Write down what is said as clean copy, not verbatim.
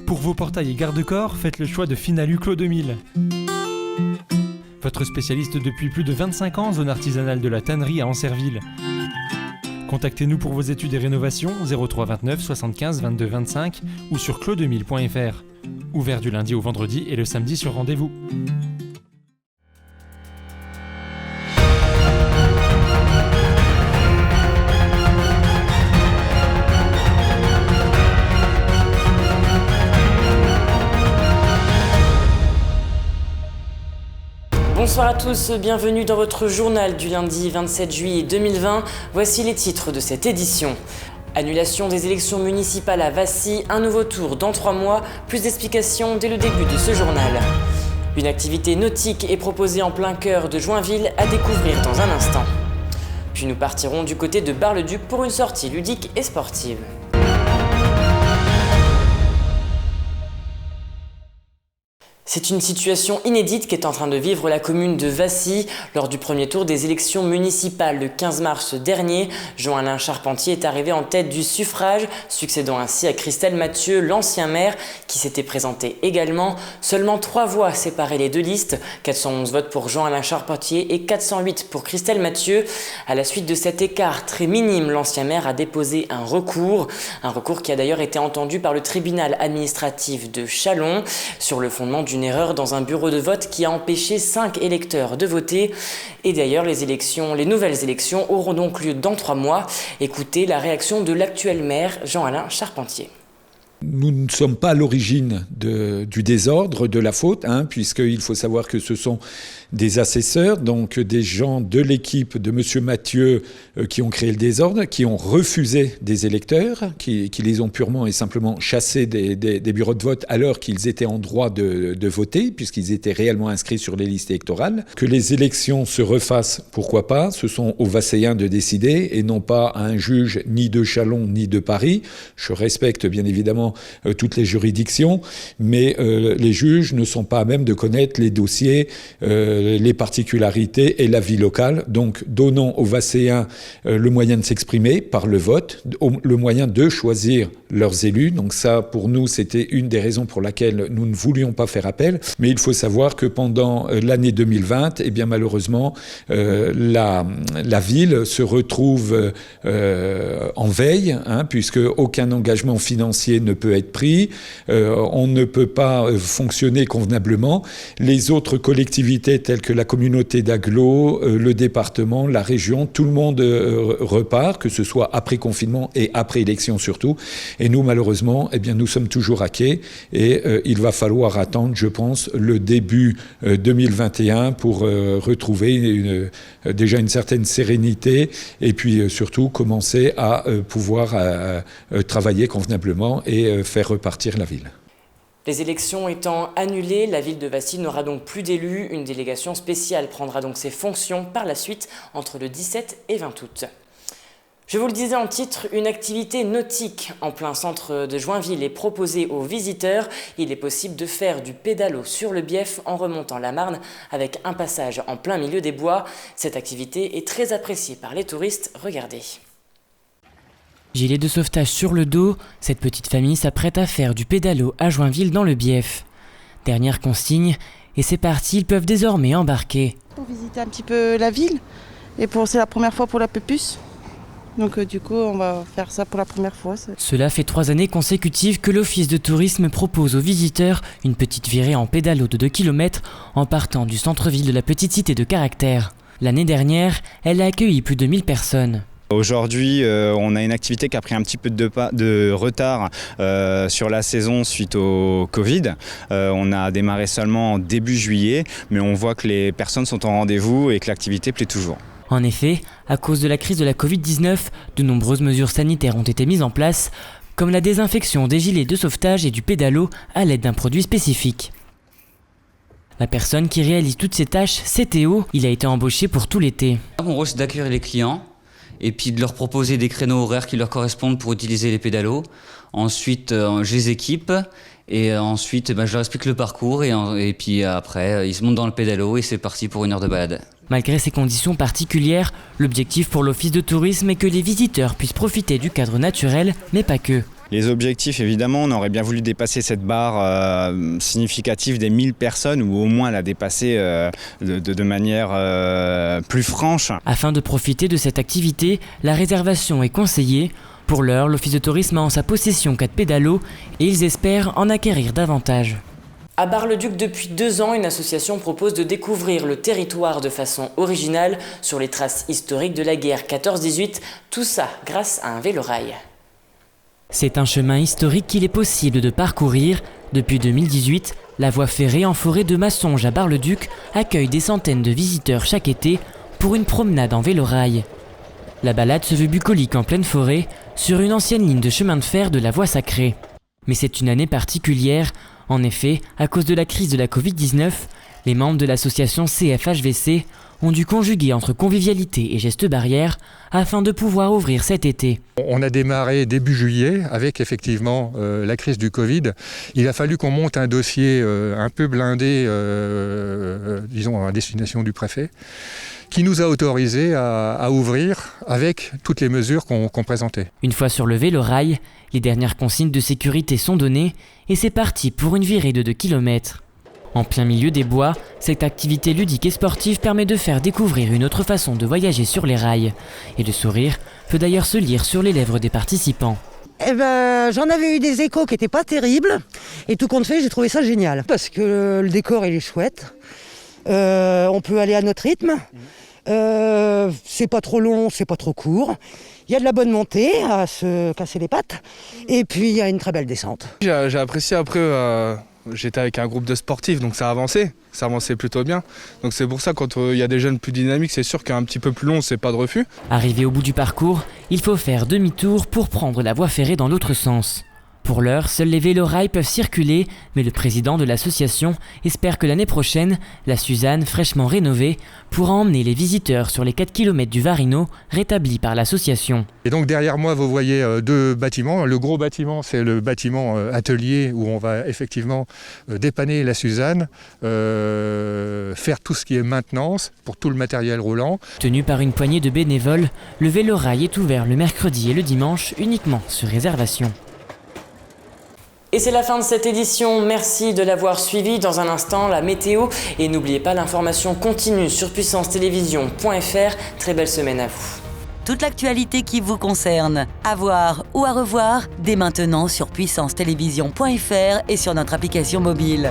Pour vos portails et garde-corps, faites le choix de Finalu Clos 2000. Votre spécialiste depuis plus de 25 ans, zone artisanale de la tannerie à Ancerville. Contactez-nous pour vos études et rénovations 03 29 75 22 25 ou sur clos2000.fr. Ouvert du lundi au vendredi et le samedi sur rendez-vous. Bonsoir à tous, bienvenue dans votre journal du lundi 27 juillet 2020. Voici les titres de cette édition. Annulation des élections municipales à Vassy, un nouveau tour dans 3 mois, plus d'explications dès le début de ce journal. Une activité nautique est proposée en plein cœur de Joinville à découvrir dans un instant. Puis nous partirons du côté de Bar-le-Duc pour une sortie ludique et sportive. C'est une situation inédite qu'est en train de vivre la commune de Vassy. Lors du premier tour des élections municipales le 15 mars dernier, Jean-Alain Charpentier est arrivé en tête du suffrage, succédant ainsi à Christelle Mathieu, l'ancien maire, qui s'était présenté également. Seulement 3 voix séparaient les deux listes, 411 votes pour Jean-Alain Charpentier et 408 pour Christelle Mathieu. À la suite de cet écart très minime, l'ancien maire a déposé un recours qui a d'ailleurs été entendu par le tribunal administratif de Châlons, sur le fondement d'une erreur dans un bureau de vote qui a empêché 5 électeurs de voter. Et d'ailleurs, les nouvelles élections auront donc lieu dans 3 mois. Écoutez la réaction de l'actuel maire, Jean-Alain Charpentier. Nous ne sommes pas à l'origine du désordre, de la faute, puisqu'il faut savoir que ce sont des assesseurs, donc des gens de l'équipe de M. Mathieu qui ont créé le désordre, qui ont refusé des électeurs, qui les ont purement et simplement chassés des bureaux de vote alors qu'ils étaient en droit de voter, puisqu'ils étaient réellement inscrits sur les listes électorales. Que les élections se refassent, pourquoi pas, ce sont aux Vasséens de décider et non pas à un juge ni de Châlons ni de Paris. Je respecte bien évidemment toutes les juridictions, mais les juges ne sont pas à même de connaître les dossiers, les particularités et la vie locale. Donc donnons aux Vasséens le moyen de s'exprimer par le vote, le moyen de choisir leurs élus. Donc ça, pour nous, c'était une des raisons pour laquelle nous ne voulions pas faire appel. Mais il faut savoir que pendant l'année 2020, eh bien malheureusement, la ville se retrouve en veille, puisque aucun engagement financier ne peut être pris, on ne peut pas fonctionner convenablement. Les autres collectivités telles que la communauté d'agglo, le département, la région, tout le monde repart, que ce soit après confinement et après élection surtout. Et nous, malheureusement, eh bien, nous sommes toujours à quai et il va falloir attendre, je pense, le début 2021 pour retrouver déjà une certaine sérénité et puis surtout commencer à pouvoir travailler convenablement et faire repartir la ville. Les élections étant annulées, la ville de Vassy n'aura donc plus d'élus. Une délégation spéciale prendra donc ses fonctions par la suite entre le 17 et 20 août. Je vous le disais en titre, une activité nautique en plein centre de Joinville est proposée aux visiteurs. Il est possible de faire du pédalo sur le Bief en remontant la Marne avec un passage en plein milieu des bois. Cette activité est très appréciée par les touristes. Regardez. Gilet de sauvetage sur le dos, cette petite famille s'apprête à faire du pédalo à Joinville dans le Bief. Dernière consigne, et c'est parti, ils peuvent désormais embarquer. Pour visiter un petit peu la ville, et c'est la première fois pour la Pépus. Donc du coup, on va faire ça pour la première fois. Cela fait 3 années consécutives que l'Office de tourisme propose aux visiteurs une petite virée en pédalo de 2 km en partant du centre-ville de la petite cité de Caractère. L'année dernière, elle a accueilli plus de 1000 personnes. Aujourd'hui, on a une activité qui a pris un petit peu de retard sur la saison suite au Covid. On a démarré seulement en début juillet, mais on voit que les personnes sont en rendez-vous et que l'activité plaît toujours. En effet, à cause de la crise de la Covid-19, de nombreuses mesures sanitaires ont été mises en place, comme la désinfection des gilets de sauvetage et du pédalo à l'aide d'un produit spécifique. La personne qui réalise toutes ces tâches, c'est Théo. Il a été embauché pour tout l'été. Mon rôle, c'est d'accueillir les clients et puis de leur proposer des créneaux horaires qui leur correspondent pour utiliser les pédalos. Ensuite, je les équipe et ensuite, je leur explique le parcours et puis après, ils se montent dans le pédalo et c'est parti pour 1 heure de balade. Malgré ces conditions particulières, l'objectif pour l'Office de tourisme est que les visiteurs puissent profiter du cadre naturel, mais pas que. Les objectifs, évidemment, on aurait bien voulu dépasser cette barre significative des 1000 personnes ou au moins la dépasser de manière plus franche. Afin de profiter de cette activité, la réservation est conseillée. Pour l'heure, l'Office de tourisme a en sa possession 4 pédalos et ils espèrent en acquérir davantage. À Bar-le-Duc, depuis 2 ans, une association propose de découvrir le territoire de façon originale sur les traces historiques de la guerre 14-18, tout ça grâce à un vélorail. C'est un chemin historique qu'il est possible de parcourir. Depuis 2018, la voie ferrée en forêt de Massonges à Bar-le-Duc accueille des centaines de visiteurs chaque été pour une promenade en vélorail. La balade se veut bucolique en pleine forêt, sur une ancienne ligne de chemin de fer de la voie sacrée. Mais c'est une année particulière. En effet, à cause de la crise de la Covid-19, les membres de l'association CFHVC ont dû conjuguer entre convivialité et gestes barrières afin de pouvoir ouvrir cet été. On a démarré début juillet avec effectivement la crise du Covid. Il a fallu qu'on monte un dossier un peu blindé, disons à destination du préfet, qui nous a autorisés à ouvrir avec toutes les mesures qu'on présentait. Une fois sur le vélorail, les dernières consignes de sécurité sont données et c'est parti pour une virée de 2 km. En plein milieu des bois, cette activité ludique et sportive permet de faire découvrir une autre façon de voyager sur les rails. Et le sourire peut d'ailleurs se lire sur les lèvres des participants. J'en avais eu des échos qui n'étaient pas terribles. Et tout compte fait, j'ai trouvé ça génial. Parce que le décor, il est chouette. On peut aller à notre rythme. C'est pas trop long, c'est pas trop court. Il y a de la bonne montée à se casser les pattes. Et puis, il y a une très belle descente. J'ai apprécié après... J'étais avec un groupe de sportifs, donc ça avançait plutôt bien. Donc c'est pour ça, quand il y a des jeunes plus dynamiques, c'est sûr qu'un petit peu plus long, c'est pas de refus. Arrivé au bout du parcours, il faut faire demi-tour pour prendre la voie ferrée dans l'autre sens. Pour l'heure, seuls les vélorails peuvent circuler, mais le président de l'association espère que l'année prochaine, la Suzanne, fraîchement rénovée, pourra emmener les visiteurs sur les 4 km du Varinot, rétablis par l'association. Et donc derrière moi, vous voyez 2 bâtiments. Le gros bâtiment, c'est le bâtiment atelier où on va effectivement dépanner la Suzanne, faire tout ce qui est maintenance pour tout le matériel roulant. Tenu par une poignée de bénévoles, le vélorail est ouvert le mercredi et le dimanche uniquement sur réservation. Et c'est la fin de cette édition, merci de l'avoir suivi. Dans un instant, la météo. Et n'oubliez pas, l'information continue sur puissancetélévision.fr. Très belle semaine à vous. Toute l'actualité qui vous concerne, à voir ou à revoir, dès maintenant sur puissancetélévision.fr et sur notre application mobile.